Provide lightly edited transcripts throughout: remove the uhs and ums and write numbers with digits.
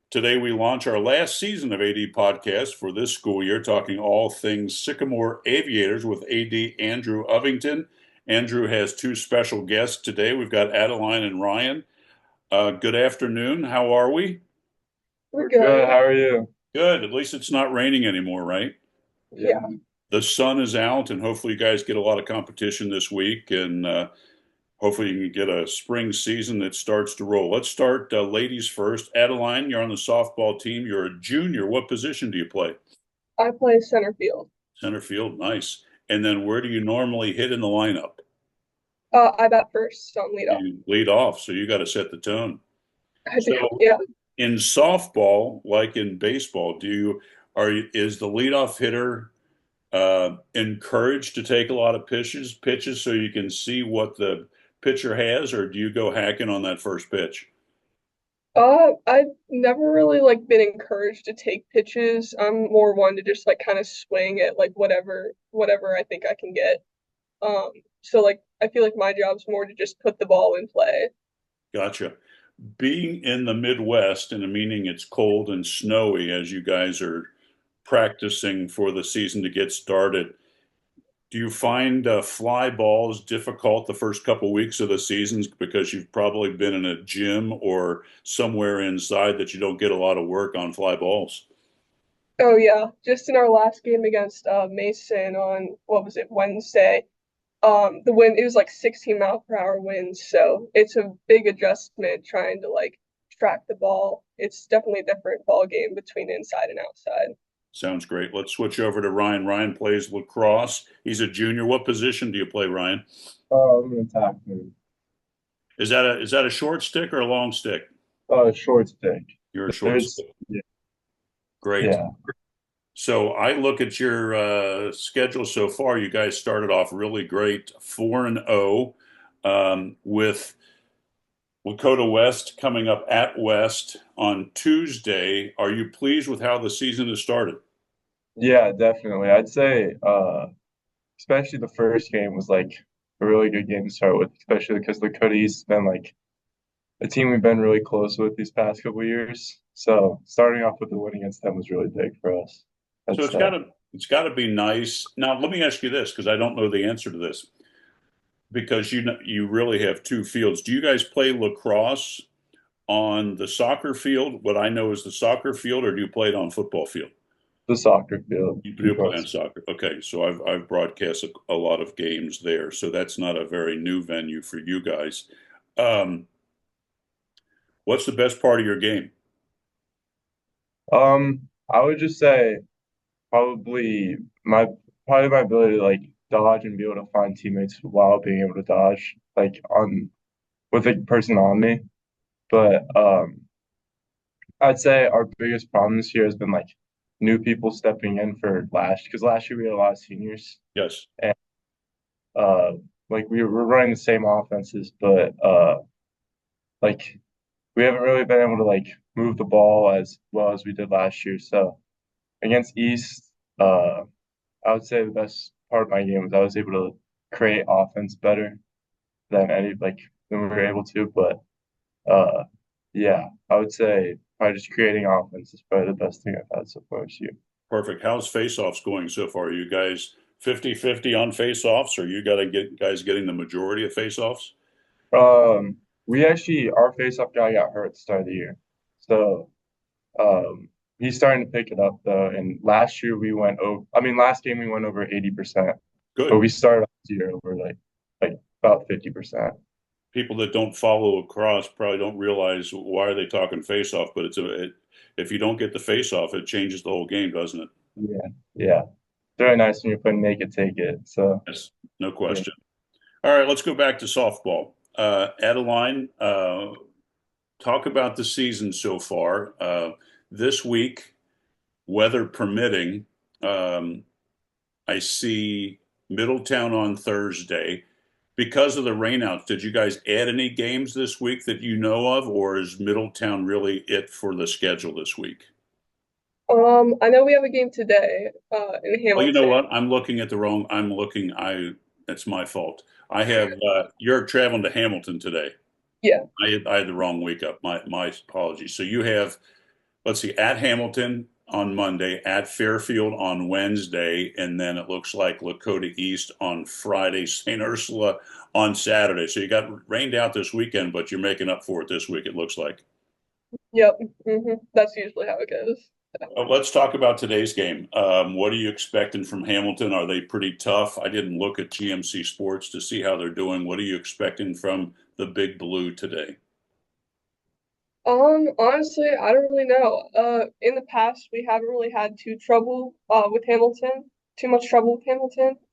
Today we launch our last season of AD Podcast for this school year, talking all things Sycamore Aviators with AD Andrew Ovington. Andrew has two special guests today. We've got Adeline and Ryan. Good afternoon. How are we? We're Good. good. How are you? Good. At least it's not raining anymore, right? Yeah. The sun is out, and hopefully you guys get a lot of competition this week, and hopefully you can get a spring season that starts to roll. Let's start ladies first. Adeline, you're on the softball team. You're a junior. What position do you play? I play center field. Center field, nice. And then where do you normally hit in the lineup? I bat first, so I'm lead off. You lead off, so you got to set the tone. I do. So Yeah. in softball, like in baseball, is the leadoff hitter encouraged to take a lot of pitches so you can see what the pitcher has, or do you go hacking on that first pitch? I've never really been encouraged to take pitches. I'm more one to just kind of swing at whatever I think I can get. Um, so I feel like my job's more to just put the ball in play. Gotcha. Being in the Midwest, and meaning it's cold and snowy as you guys are practicing for the season to get started, do you find fly balls difficult the first couple weeks of the seasons because you've probably been in a gym or somewhere inside that you don't get a lot of work on fly balls? Oh yeah, just in our last game against Mason on what was it, Wednesday. The wind, it was like 16-mile-per-hour winds, so it's a big adjustment trying to track the ball. It's definitely a different ball game between inside and outside. Sounds great. Let's switch over to Ryan. Ryan plays lacrosse. He's a junior. What position do you play, Ryan? I'm an attack move. Is that a short stick or a long stick? Short stick. You're a short There's, stick. yeah, Great. yeah, So I look at your schedule so far. You guys started off really great, 4-0, with Lakota West coming up at West on Tuesday. Are you pleased with how the season has started? yeah, definitely. I'd say, especially the first game was like a really good game to start with, especially because the Cody's has been like a team we've been really close with these past couple years. So starting off with the win against them was really big for us, So I'd say. it's got to be nice. Now, let me ask you this because I don't know the answer to this. Because you really have two fields. Do you guys play lacrosse on the soccer field? What I know is the soccer field, or do you play it on football field? The soccer field, You of do play on course. soccer. Okay, so I've broadcast a lot of games there, so that's not a very new venue for you guys. Um, what's the best part of your game? I would just say probably my probably my ability to like dodge and be able to find teammates while being able to dodge like on with a person on me. But I'd say our biggest problem this year has been like new people stepping in for last because last year we had a lot of seniors Yes. and uh like we're running the same offenses, but like we haven't really been able to like move the ball as well as we did last year. So against East, I would say the best part of my game was I was able to create offense better than we were able to. But uh, yeah, I would say probably just creating offense is probably the best thing I've had so far this year. Perfect. How's face-offs going so far? Are you guys 50-50 on face-offs, or you got to get guys getting the majority of face-offs? We actually our face-off guy got hurt at the start of the year, so um, he's starting to pick it up though. And last year we went over. I mean, last game we went over 80%, but Good. we started off the year over like about 50%. People that don't follow lacrosse probably don't realize why are they talking face-off, but if you don't get the face-off, it changes the whole game, doesn't it? Yeah, yeah. It's very nice when you're playing make it take it. So Yes, no yeah. question. All right, let's go back to softball. Adeline, talk about the season so far. This week, weather permitting, um, I see Middletown on Thursday. Because of the rainouts, did you guys add any games this week that you know of, or is Middletown really it for the schedule this week? I know we have a game today, in Well, you know Hamilton. what? That's my fault. I have, you're traveling to Hamilton today. Yeah. I had the wrong week up. My apologies. So you have let's see, at Hamilton on Monday, at Fairfield on Wednesday, and then it looks like Lakota East on Friday, St. Ursula on Saturday. So you got rained out this weekend, but you're making up for it this week, it looks like. Yep. That's usually how it goes. Let's talk about today's game. What are you expecting from Hamilton? Are they pretty tough? I didn't look at GMC Sports to see how they're doing. What are you expecting from the Big Blue today? Honestly, I don't really know. In the past, we haven't really had too much trouble with Hamilton,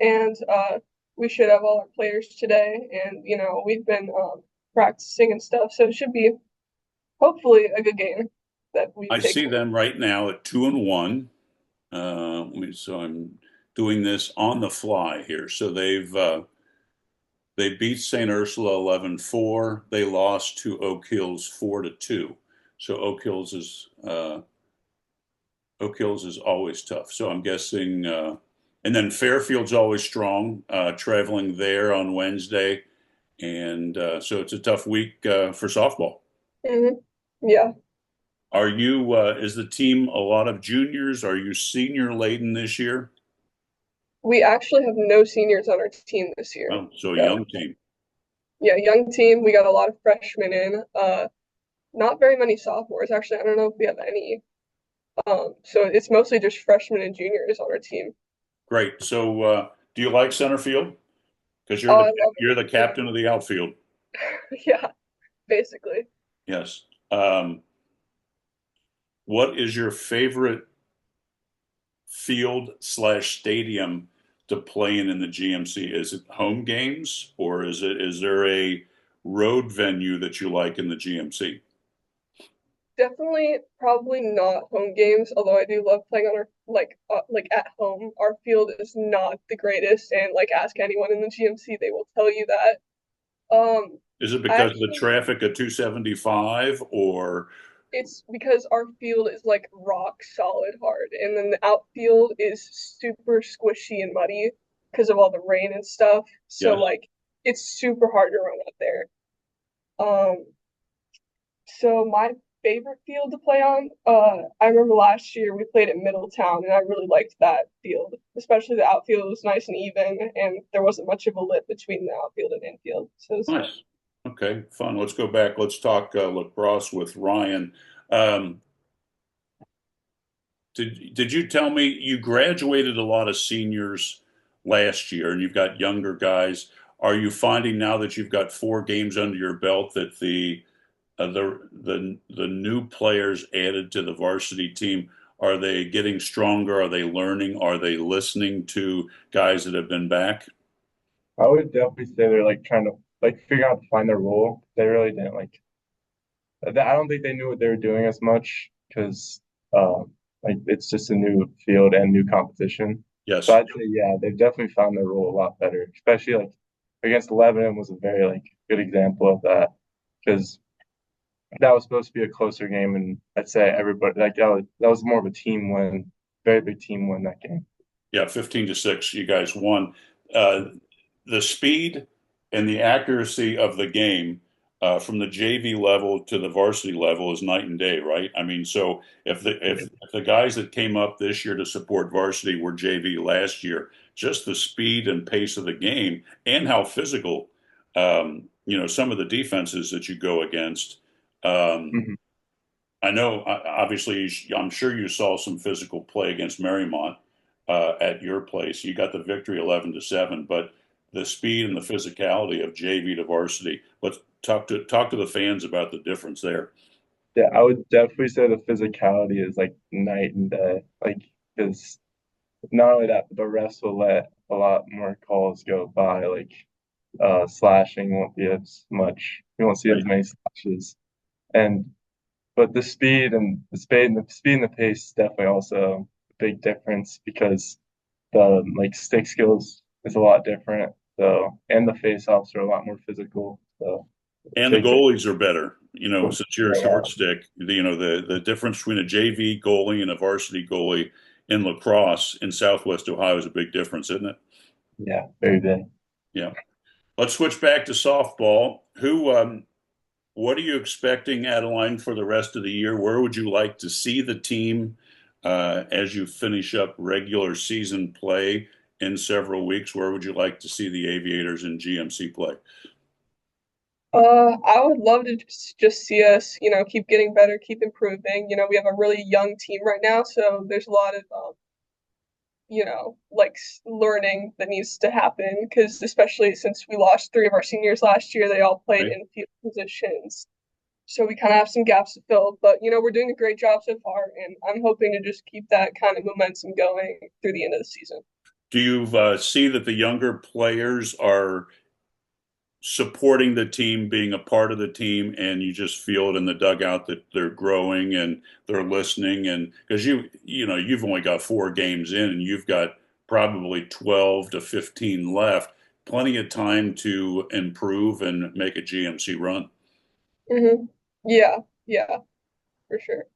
and we should have all our players today, and we've been practicing and stuff, so it should be hopefully a good game that we I take see home. them right now at 2-1. So I'm doing this on the fly here. So they beat St. Ursula 11-4. They lost to Oak Hills 4-2. So Oak Hills is always tough. So I'm guessing, and then Fairfield's always strong, traveling there on Wednesday, and so it's a tough week for softball. hmm Yeah, Are you? Is the team a lot of juniors? Are you senior laden this year? we actually have no seniors on our team this year. Oh, so a So young team. yeah, young team. We got a lot of freshmen in. Not very many sophomores. Actually, I don't know if we have any. So it's mostly just freshmen and juniors on our team. Great. So, do you like center field? Because Oh, I love you're it. the captain of the outfield. Yeah, basically. Yes. What is your favorite field slash stadium to play in the GMC? Is it home games or is there a road venue that you like in the GMC? Definitely, probably not home games. Although I do love playing on our like at home. Our field is not the greatest, and like ask anyone in the GMC, they will tell you that. Um, Is it I because of the actually traffic at 275 or It's because our field is like rock solid hard, and then the outfield is super squishy and muddy because of all the rain and stuff. So yes? like it's super hard to run out there. Um, so my favorite field to play on, I remember last year we played at Middletown, and I really liked that field, especially the outfield was nice and even, and there wasn't much of a lip between the outfield and infield. So it was fun. Nice. Okay, fun. Let's go back. Let's talk lacrosse with Ryan. Um, did you tell me you graduated a lot of seniors last year and you've got younger guys? Are you finding now that you've got 4 games under your belt that the new players added to the varsity team, are they getting stronger? Are they learning? Are they listening to guys that have been back? I would definitely say they're like trying to like figure out to find their role. They really didn't like. I don't think they knew what they were doing as much because like it's just a new field and new competition. So Yes. I'd say yeah, they've definitely found their role a lot better. Especially like against Lebanon was a very like good example of that because that was supposed to be a closer game, and I'd say everybody like that was more of a team win, very big team win that game. Yeah, 15-6, you guys won. Uh, the speed and the accuracy of the game from the JV level to the varsity level is night and day, right? I mean, so if the guys that came up this year to support varsity were JV last year, just the speed and pace of the game and how physical, some of the defenses that you go against. Um, Mhm. I know, obviously, I'm sure you saw some physical play against Marymount at your place. You got the victory 11-7, but the speed and the physicality of JV to varsity. Let's talk to the fans about the difference there. Yeah, I would definitely say the physicality is like night and day. Like, because not only that, but the refs will let a lot more calls go by. Like, slashing won't be as much. You won't see as Right. many slashes. And but the speed and the pace is definitely also a big difference because the like stick skills is a lot different. So and the face offs are a lot more physical. So And the big difference. goalies are better. Since you're a short stick, the difference between a JV goalie and a varsity goalie in lacrosse in Southwest Ohio is a big difference, isn't it? Yeah, very big. Yeah. Let's switch back to softball. What are you expecting, Adeline, for the rest of the year? Where would you like to see the team as you finish up regular season play in several weeks? Where would you like to see the Aviators and GMC play? I would love to just see us, keep getting better, keep improving. We have a really young team right now, so there's a lot of, like learning that needs to happen because especially since we lost three of our seniors last year, they all played Right? in field positions. So we kind of have some gaps to fill, but we're doing a great job so far, and I'm hoping to just keep that kind of momentum going through the end of the season. Do you see that the younger players are supporting the team, being a part of the team, and you just feel it in the dugout that they're growing and they're listening? And because you've only got 4 games in, and you've got probably 12 to 15 left, plenty of time to improve and make a GMC run. Hmm. Yeah, yeah, for sure.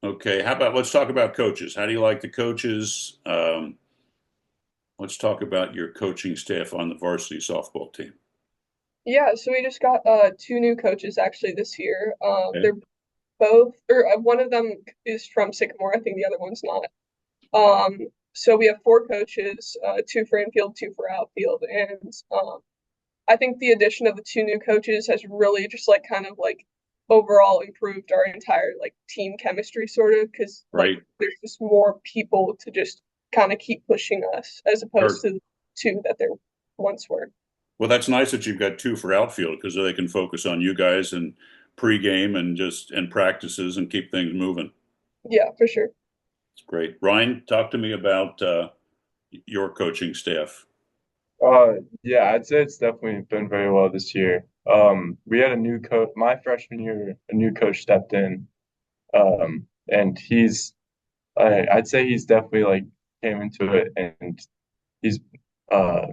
Okay, how about let's talk about coaches. How do you like the coaches? Let's talk about your coaching staff on the varsity softball team. Yeah, so we just got two new coaches actually this year. Okay. They're both, or one of them is from Sycamore. I think the other one's not. So we have four coaches, two for infield, two for outfield, and I think the addition of the two new coaches has really just like kind of like overall improved our entire like team chemistry sort of because like Right. there's just more people to just kind of keep pushing us as opposed Sure. to the two that there once were. Well, that's nice that you've got two for outfield because they can focus on you guys and pregame and just and practices and keep things moving. Yeah, for sure. It's great. Ryan, talk to me about your coaching staff. Yeah, I'd say it's definitely been very well this year. We had a new coach my freshman year, a new coach stepped in. And I'd say he's definitely like came into it, and he's uh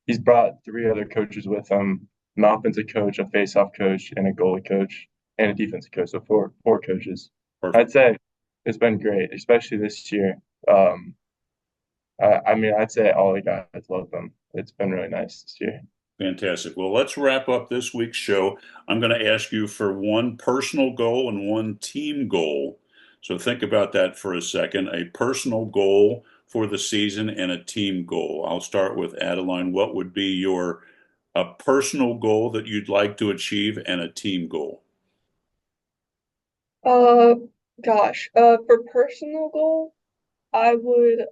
he's brought three other coaches with him, an offensive coach, a face-off coach, and a goalie coach, and a defensive coach. So four coaches. I'd Perfect. say it's been great, especially this year. Um, I mean, I'd say all the guys love them. It's been really nice this year. Fantastic. Well, let's wrap up this week's show. I'm going to ask you for one personal goal and one team goal. So think about that for a second. A personal goal for the season and a team goal. I'll start with Adeline. What would be your a personal goal that you'd like to achieve and a team goal? Uh, Gosh, for personal goal, I would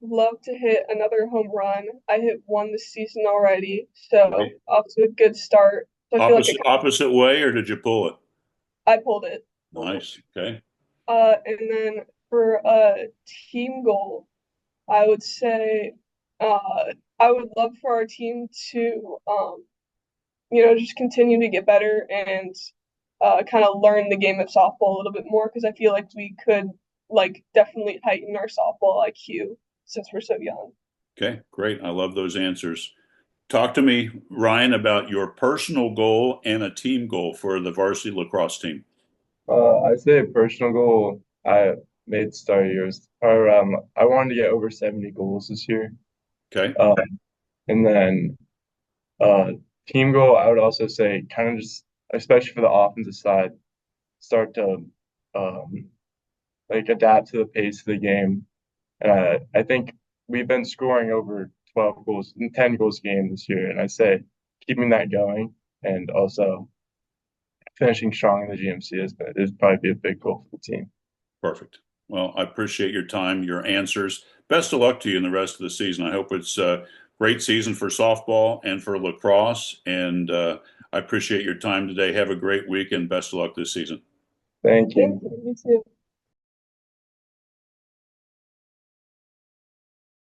love to hit another home run. I hit one this season already, so Right. off to a good start. So I feel like Opposite way, or did you pull it? I pulled it. Pulled it. Nice. Okay. And then for a team goal, I would say I would love for our team to just continue to get better and kind of learn the game of softball a little bit more because I feel like we could like definitely heighten our softball IQ since we're so young. Okay. Great. I love those answers. Talk to me, Ryan, about your personal goal and a team goal for the varsity lacrosse team. I'd say a personal goal I made to start years, or I wanted to get over 70 goals this year. Okay. Um, and then uh, team goal, I would also say kind of just, especially for the offensive side, start to um, like adapt to the pace of the game. I think we've been scoring over 12 goals, 10 goals a game this year, and I say keeping that going and also finishing strong in the GMC is probably be a big goal for the team. Perfect. Well, I appreciate your time, your answers. Best of luck to you in the rest of the season. I hope it's a great season for softball and for lacrosse. And I appreciate your time today. Have a great week and best of luck this season. Thank Thank you. you. You too.